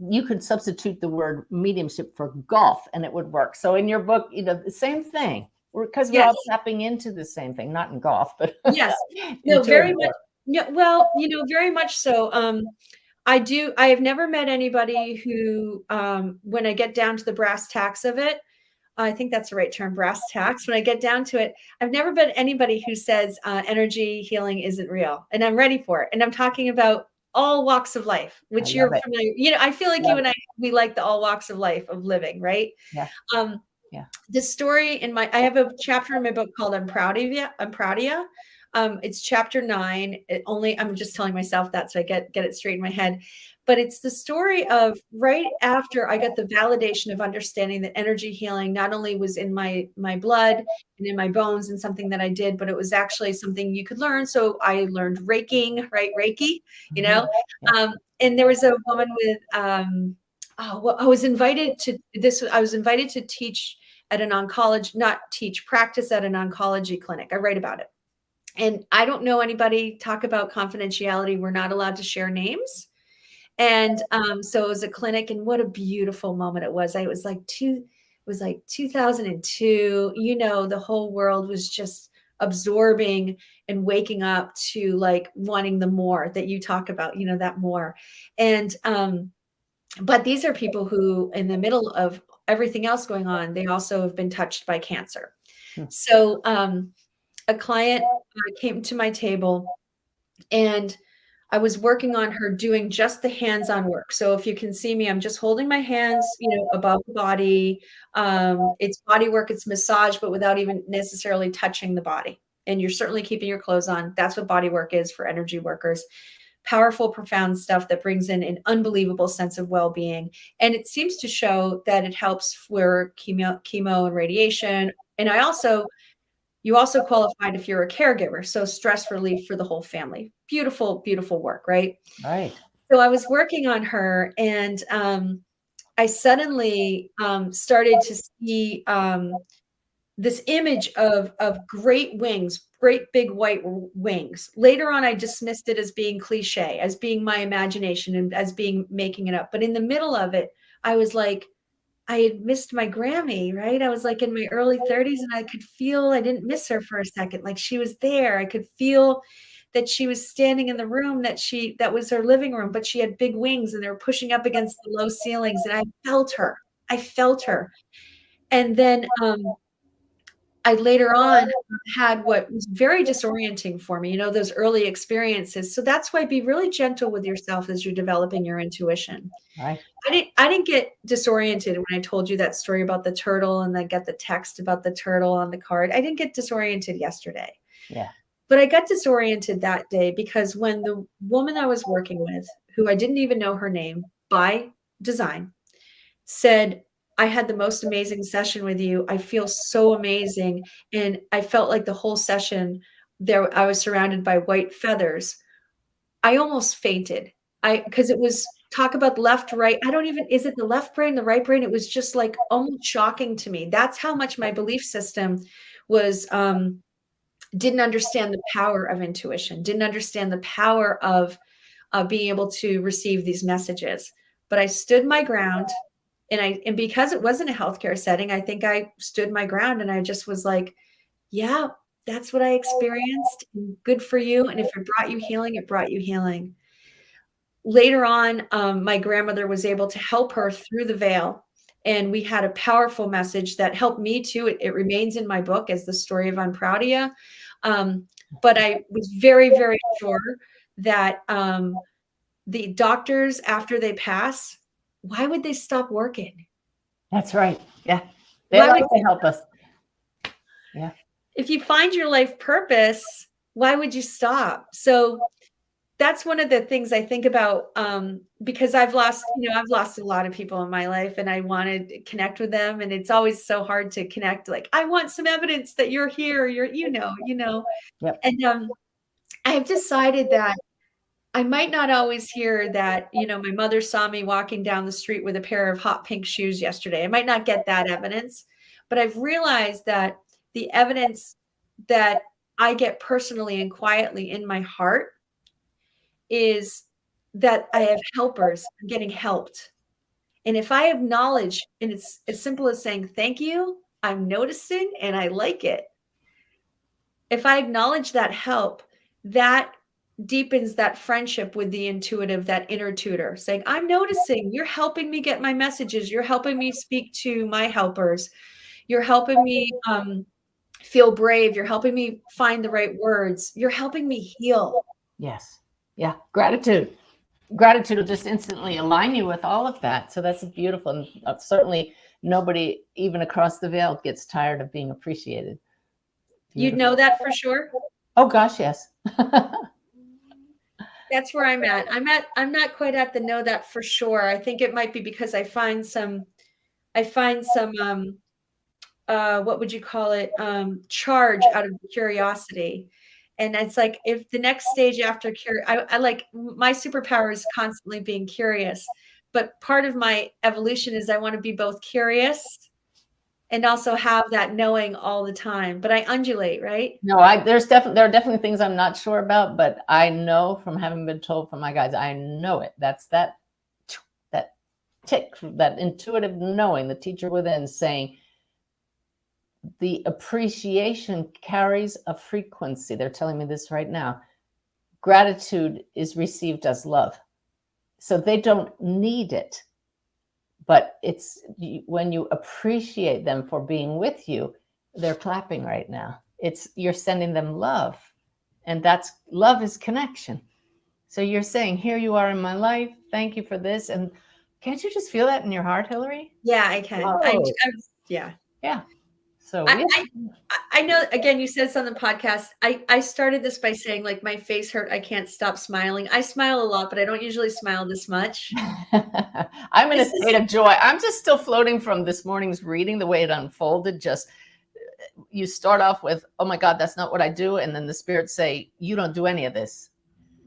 you could substitute the word mediumship for golf and it would work. So in your book, the same thing, because we're all tapping into the same thing, not in golf, but yes, no, very much. Yeah, well, very much so. I have never met anybody who, when I get down to the brass tacks of it, I think that's the right term, brass tacks. When I get down to it, I've never met anybody who says energy healing isn't real, and I'm ready for it. And I'm talking about all walks of life, which you're familiar. I feel like you and I, we like the all walks of life of living, right? Yeah. The story I have a chapter in my book called "I'm Proud of You." I'm proud of you. It's chapter 9. I'm just telling myself that so I get it straight in my head. But it's the story of right after I got the validation of understanding that energy healing not only was in my blood and in my bones and something that I did, but it was actually something you could learn. So I learned Reiki, and there was a woman with, I was invited to teach at an practice at an oncology clinic. I write about it. And I don't know anybody, talk about confidentiality. We're not allowed to share names. And so it was a clinic, and what a beautiful moment it was. It was like 2002. The whole world was just absorbing and waking up to like wanting the more that you talk about, that more. And but these are people who, in the middle of everything else going on, they also have been touched by cancer. So a client came to my table, and I was working on her doing just the hands-on work. So if you can see me, I'm just holding my hands, above the body. It's body work, it's massage, but without even necessarily touching the body. And you're certainly keeping your clothes on. That's what body work is for energy workers. Powerful, profound stuff that brings in an unbelievable sense of well-being. And it seems to show that it helps for chemo and radiation. And you also qualified if you're a caregiver. So stress relief for the whole family. Beautiful, beautiful work, right? Right. So I was working on her, and I suddenly started to see this image of great wings, great big white wings. Later on, I dismissed it as being cliche, as being my imagination and as being making it up. But in the middle of it, I was like, I had missed my Grammy, right? I was like in my early 30s, and I could feel I didn't miss her for a second. Like she was there. I could feel that she was standing in the room that was her living room, but she had big wings and they were pushing up against the low ceilings. And I felt her. And then I later on had what was very disorienting for me, those early experiences. So that's why be really gentle with yourself as you're developing your intuition. Right. I didn't get disoriented when I told you that story about the turtle and I got the text about the turtle on the card. I didn't get disoriented yesterday. Yeah. But I got disoriented that day because when the woman I was working with, who I didn't even know her name by design, said, I had the most amazing session with you. I feel so amazing. And I felt like the whole session there, I was surrounded by white feathers. I almost fainted. Because it was talk about left, right. Is it the left brain, the right brain? It was just like almost shocking to me. That's how much my belief system was, didn't understand the power of intuition, didn't understand the power of being able to receive these messages. but I stood my ground. And because it wasn't a healthcare setting, I think I stood my ground, and I just was like, yeah, that's what I experienced. Good for you. And if it brought you healing, it brought you healing. Later on, my grandmother was able to help her through the veil. And we had a powerful message that helped me too. It remains in my book as the story of I'm Proud of Ya. But I was very, very sure that the doctors, after they pass, why would they stop working? That's right. Yeah. They like to help us. Yeah. If you find your life purpose, why would you stop? So that's one of the things I think about, because I've lost a lot of people in my life, and I want to connect with them. And it's always so hard to connect. Like, I want some evidence that you're here. Yep. And I have decided that I might not always hear that, my mother saw me walking down the street with a pair of hot pink shoes yesterday. I might not get that evidence, but I've realized that the evidence that I get personally and quietly in my heart is that I have helpers. I'm getting helped. And if I have knowledge, and it's as simple as saying, thank you, I'm noticing and I like it. If I acknowledge that help, that deepens that friendship with the intuitive, that inner tutor, saying, I'm noticing, you're helping me get my messages. You're helping me speak to my helpers. You're helping me feel brave. You're helping me find the right words. You're helping me heal. Yes. Yeah. Gratitude will just instantly align you with all of that. So that's beautiful. And certainly nobody, even across the veil, gets tired of being appreciated. You'd know that for sure? Oh gosh, yes. That's where I'm at. I'm not quite at the know that for sure. I think it might be because I find some what would you call it? Charge out of curiosity. And it's like, if the next stage after I like, my superpower is constantly being curious, but part of my evolution is I want to be both curious and also have that knowing all the time, but I undulate, right? No, there are definitely things I'm not sure about, but I know from having been told from my guides, I know it. That's that tick, that intuitive knowing, the teacher within saying, the appreciation carries a frequency. They're telling me this right now. Gratitude is received as love. So they don't need it. But it's when you appreciate them for being with you, they're clapping right now. You're sending them love. And that's love is connection. So you're saying, here you are in my life. Thank you for this. And can't you just feel that in your heart, Hilary? Yeah, I can. Yeah. Yeah. So I know, again, you said this on the podcast. I started this by saying, like, my face hurt. I can't stop smiling. I smile a lot, but I don't usually smile this much. I'm in a state of joy. I'm just still floating from this morning's reading, the way it unfolded. You start off with, oh my God, that's not what I do. And then the spirits say, you don't do any of this.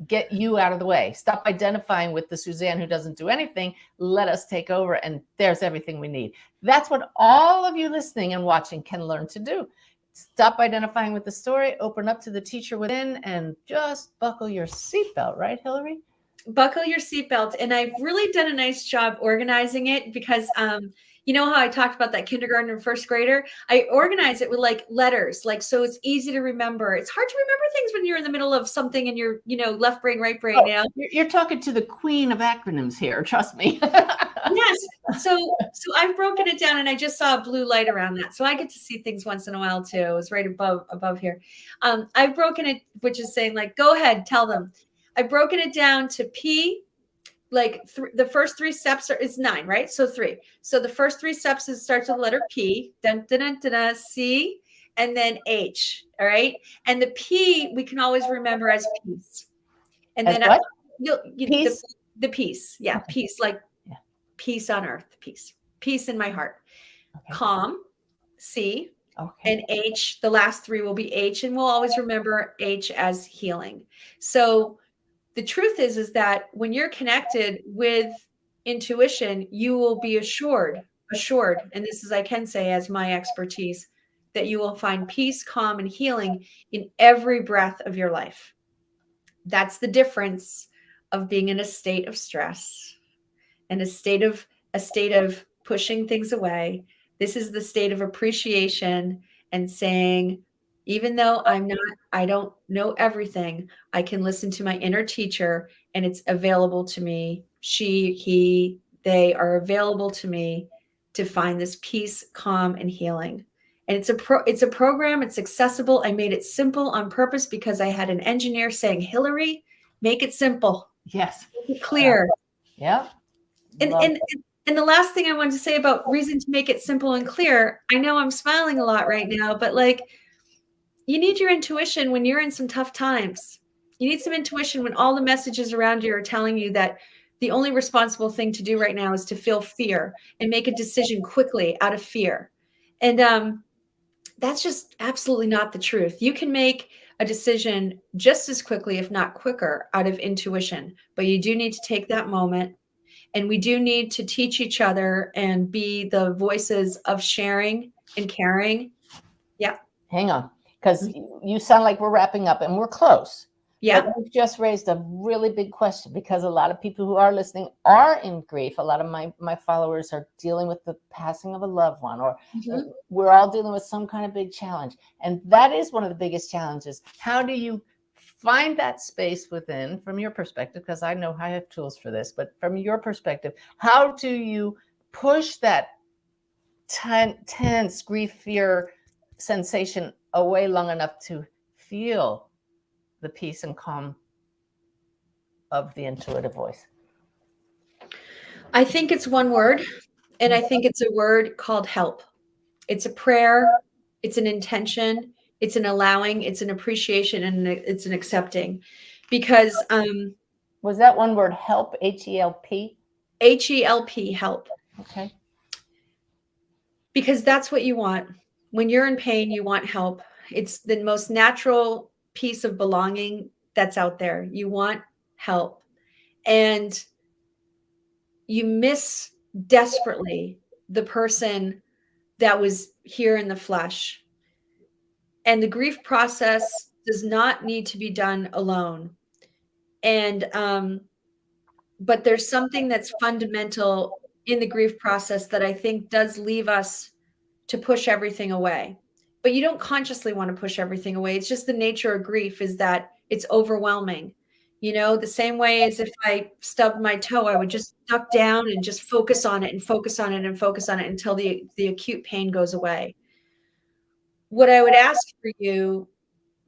Get you out of the way. Stop identifying with the Suzanne who doesn't do anything. Let us take over, and there's everything we need. That's what all of you listening and watching can learn to do. Stop identifying with the story, open up to the teacher within, and just buckle your seatbelt, right, Hilary? Buckle your seatbelt. And I've really done a nice job organizing it because you know how I talked about that kindergarten and first grader? I organize it with like letters, like, so it's easy to remember. It's hard to remember things when you're in the middle of something and you're, left brain, right brain now. You're talking to the queen of acronyms here. Trust me. Yes. So I've broken it down, and I just saw a blue light around that. So I get to see things once in a while too. It was right above here. I've broken it, which is saying, like, go ahead, tell them. I've broken it down to P. Like the first 3 steps is 9, right? So 3. So the first 3 steps starts with the letter P, dun, dun, dun, dun, dun, C, and then H. All right. And the P we can always remember as peace. And as then what? Peace? The peace. Yeah. Okay. Peace, like peace on earth, peace in my heart. Okay. Calm, C, and H. The last 3 will be H, and we'll always remember H as healing. So the truth is that when you're connected with intuition, you will be assured, and this is, I can say as my expertise, that you will find peace, calm, and healing in every breath of your life. That's the difference of being in a state of stress and a state of pushing things away. This is the state of appreciation and saying, even though I don't know everything, I can listen to my inner teacher and it's available to me. She, he, they are available to me to find this peace, calm, and healing. And it's a program. It's accessible. I made it simple on purpose because I had an engineer saying, Hilary, make it simple, Yes. make it clear. Yeah. And the last thing I wanted to say about reason to make it simple and clear, I know I'm smiling a lot right now, but like, you need your intuition when you're in some tough times. You need some intuition when all the messages around you are telling you that the only responsible thing to do right now is to feel fear and make a decision quickly out of fear. And that's just absolutely not the truth. You can make a decision just as quickly, if not quicker, out of intuition, but you do need to take that moment. And we do need to teach each other and be the voices of sharing and caring. Yeah. Hang on, because you sound like we're wrapping up and we're close. Yeah. But you've just raised a really big question, because a lot of people who are listening are in grief. A lot of my followers are dealing with the passing of a loved one, or we're all dealing with some kind of big challenge. And that is one of the biggest challenges. How do you find that space within, from your perspective, because I know I have tools for this, but from your perspective, how do you push that tense grief, fear sensation away long enough to feel the peace and calm of the intuitive voice? I think it's one word, and I think it's a word called help. It's a prayer, it's an intention, it's an allowing, it's an appreciation, and it's an accepting. Because was that one word help? H-E-L-P? H-E-L-P, help. Okay. Because that's what you want. When you're in pain, you want help. It's the most natural piece of belonging that's out there. You want help. And you miss desperately the person that was here in the flesh. And the grief process does not need to be done alone. And but there's something that's fundamental in the grief process that I think does leave us to push everything away. But you don't consciously want to push everything away. It's just the nature of grief is that it's overwhelming. You know, the same way as if I stubbed my toe, I would just duck down and just focus on it and focus on it and focus on it until the acute pain goes away. What I would ask for you,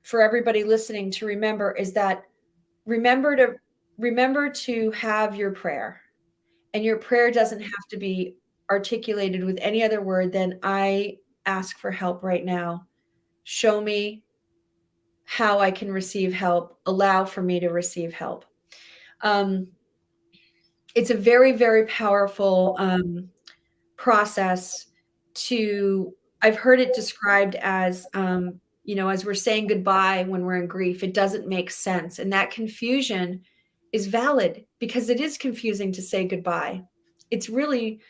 for everybody listening to remember, is that remember to have your prayer. And your prayer doesn't have to be articulated with any other word than I ask for help right now. Show me how I can receive help. Allow for me to receive help. It's a very, very powerful process I've heard it described as, as we're saying goodbye when we're in grief, it doesn't make sense. And that confusion is valid because it is confusing to say goodbye. It's really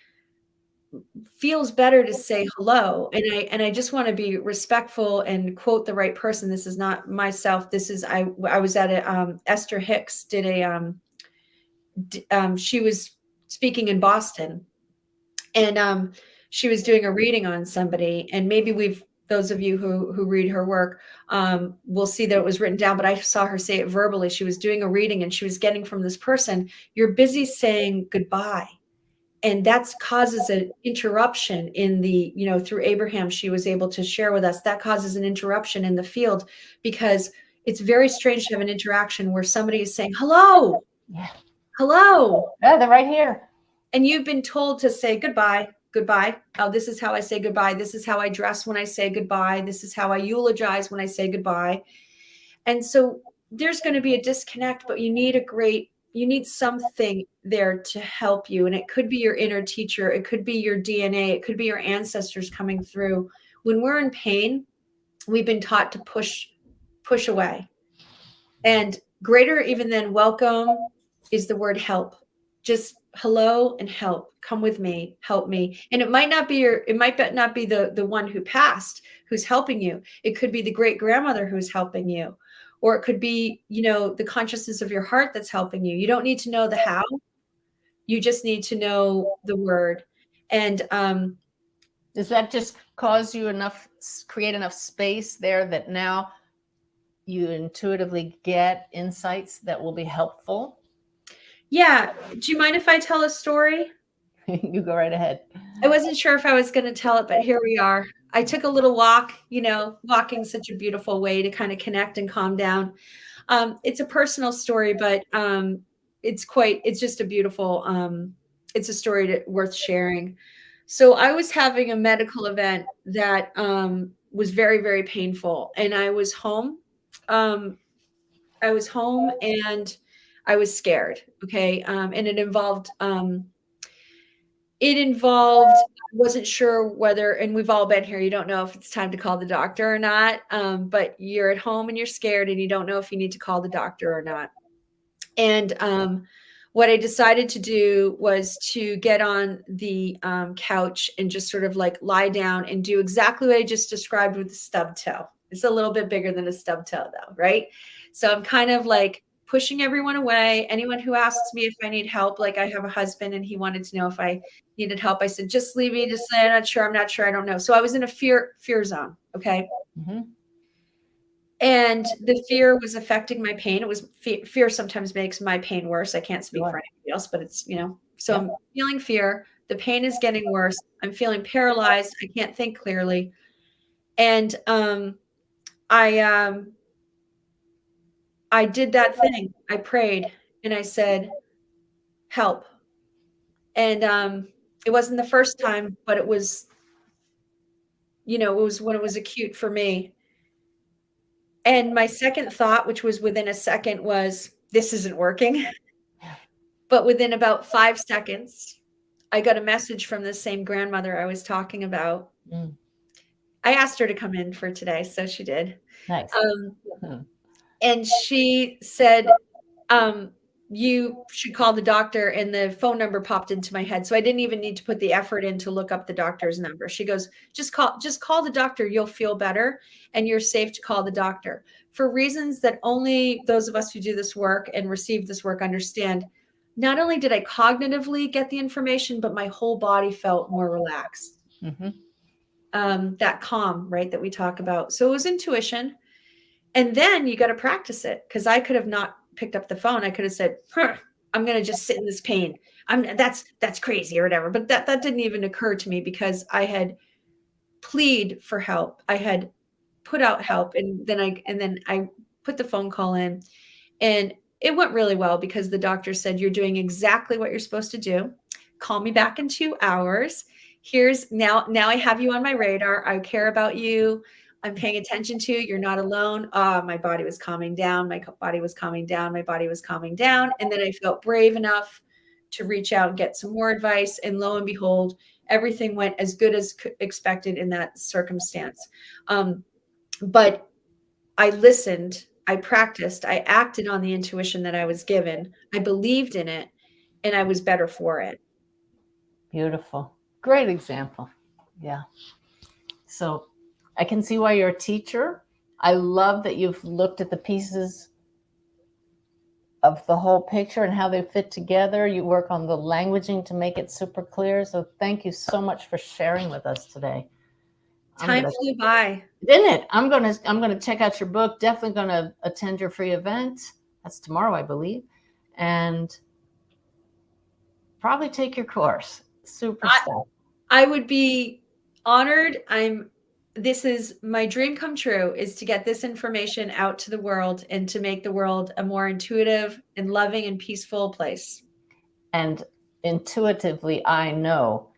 feels better to say hello. And I just want to be respectful and quote the right person. This is not myself. This is, I was at Esther Hicks did she was speaking in Boston, and she was doing a reading on somebody, and maybe those of you who read her work will see that it was written down, but I saw her say it verbally. She was doing a reading and she was getting from this person, you're busy saying goodbye. And that causes an interruption in through Abraham, she was able to share with us, that causes an interruption in the field, because it's very strange to have an interaction where somebody is saying, hello, hello. Yeah, they're right here. And you've been told to say goodbye. Goodbye. Oh, this is how I say goodbye. This is how I dress when I say goodbye. This is how I eulogize when I say goodbye. And so there's going to be a disconnect, but you need something there to help you. And it could be your inner teacher. It could be your DNA. It could be your ancestors coming through. When we're in pain, we've been taught to push away. And greater even than welcome is the word help. Just hello and help. Come with me, help me. And it might not be the one who passed who's helping you. It could be the great grandmother who's helping you, or it could be, the consciousness of your heart that's helping you. You don't need to know the how, You just need to know the word. And does that just create enough space there that now you intuitively get insights that will be helpful? yeah. Do you mind if I tell a story? You go right ahead. I wasn't sure if I was going to tell it, but here we are. I took a little walk, walking's such a beautiful way to kind of connect and calm down. It's a personal story, but it's just a beautiful, it's a story worth sharing. So I was having a medical event that was very, very painful. And I was home. And I was scared. Okay. And I wasn't sure whether, and we've all been here, you don't know if it's time to call the doctor or not, but you're at home and you're scared and you don't know if you need to call the doctor or not. And what I decided to do was to get on the couch and just sort of like lie down and do exactly what I just described with the stub toe. It's a little bit bigger than a stub toe though, right? So I'm kind of like pushing everyone away. Anyone who asks me if I need help, like I have a husband and he wanted to know if I needed help. I said, just leave me, just say, I'm not sure, I don't know. So I was in a fear zone. Okay. Mm-hmm. And the fear was affecting my pain. It was fear sometimes makes my pain worse. I can't speak for anybody else, but it's, so I'm feeling fear. The pain is getting worse. I'm feeling paralyzed. I can't think clearly. And I did that thing. I prayed and I said, help. And it wasn't the first time, but it was, it was when it was acute for me. And my second thought, which was within a second, was, this isn't working. But within about 5 seconds, I got a message from the same grandmother I was talking about. I asked her to come in for today, so she did. Nice. And she said, you should call the doctor, and the phone number popped into my head. So I didn't even need to put the effort in to look up the doctor's number. She goes, just call the doctor. You'll feel better and you're safe to call the doctor. For reasons that only those of us who do this work and receive this work understand. Not only did I cognitively get the information, but my whole body felt more relaxed. Mm-hmm. That calm, right, that we talk about. So it was intuition. And then you got to practice it, because I could have not picked up the phone. I could have said, I'm going to just sit in this pain. That's crazy or whatever. But that didn't even occur to me, because I had plead for help. I had put out help. And then I put the phone call in, and it went really well, because the doctor said, you're doing exactly what you're supposed to do. Call me back in 2 hours. Now I have you on my radar. I care about you. I'm paying attention to you. You're not alone. My body was calming down. My body was calming down. My body was calming down. And then I felt brave enough to reach out and get some more advice. And lo and behold, everything went as good as expected in that circumstance. But I listened, I practiced, I acted on the intuition that I was given. I believed in it, and I was better for it. Beautiful. Great example. Yeah. So I can see why you're a teacher. I love that you've looked at the pieces of the whole picture and how they fit together. You work on the languaging to make it super clear. So thank you so much for sharing with us today. Time flew by. Didn't it? I'm gonna check out your book. Definitely gonna attend your free event. That's tomorrow, I believe. And probably take your course. Super stuff. I would be honored. This is my dream come true, is to get this information out to the world and to make the world a more intuitive and loving and peaceful place. And intuitively, I know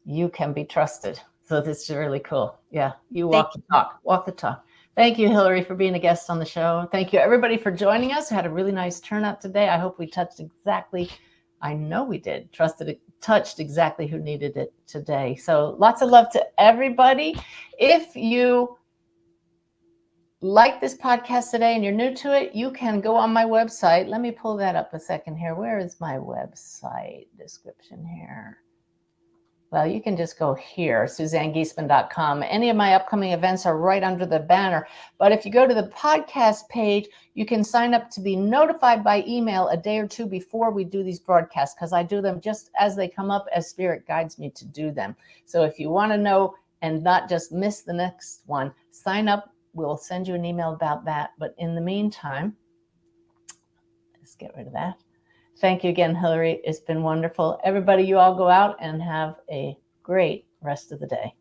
you can be trusted. So this is really cool. Yeah, you walk the talk. Thank you, Hilary, for being a guest on the show. Thank you, everybody, for joining us. We had a really nice turnout today. I hope we touched exactly, I know we did, touched exactly who needed it today. So lots of love to everybody. If you like this podcast today and you're new to it, you can go on my website. Let me pull that up a second here. Where is my website description here? Well, you can just go here, SuzanneGiesman.com. Any of my upcoming events are right under the banner. But if you go to the podcast page, you can sign up to be notified by email a day or two before we do these broadcasts, because I do them just as they come up, as Spirit guides me to do them. So if you want to know and not just miss the next one, sign up. We'll send you an email about that. But in the meantime, let's get rid of that. Thank you again, Hilary. It's been wonderful. Everybody, you all go out and have a great rest of the day.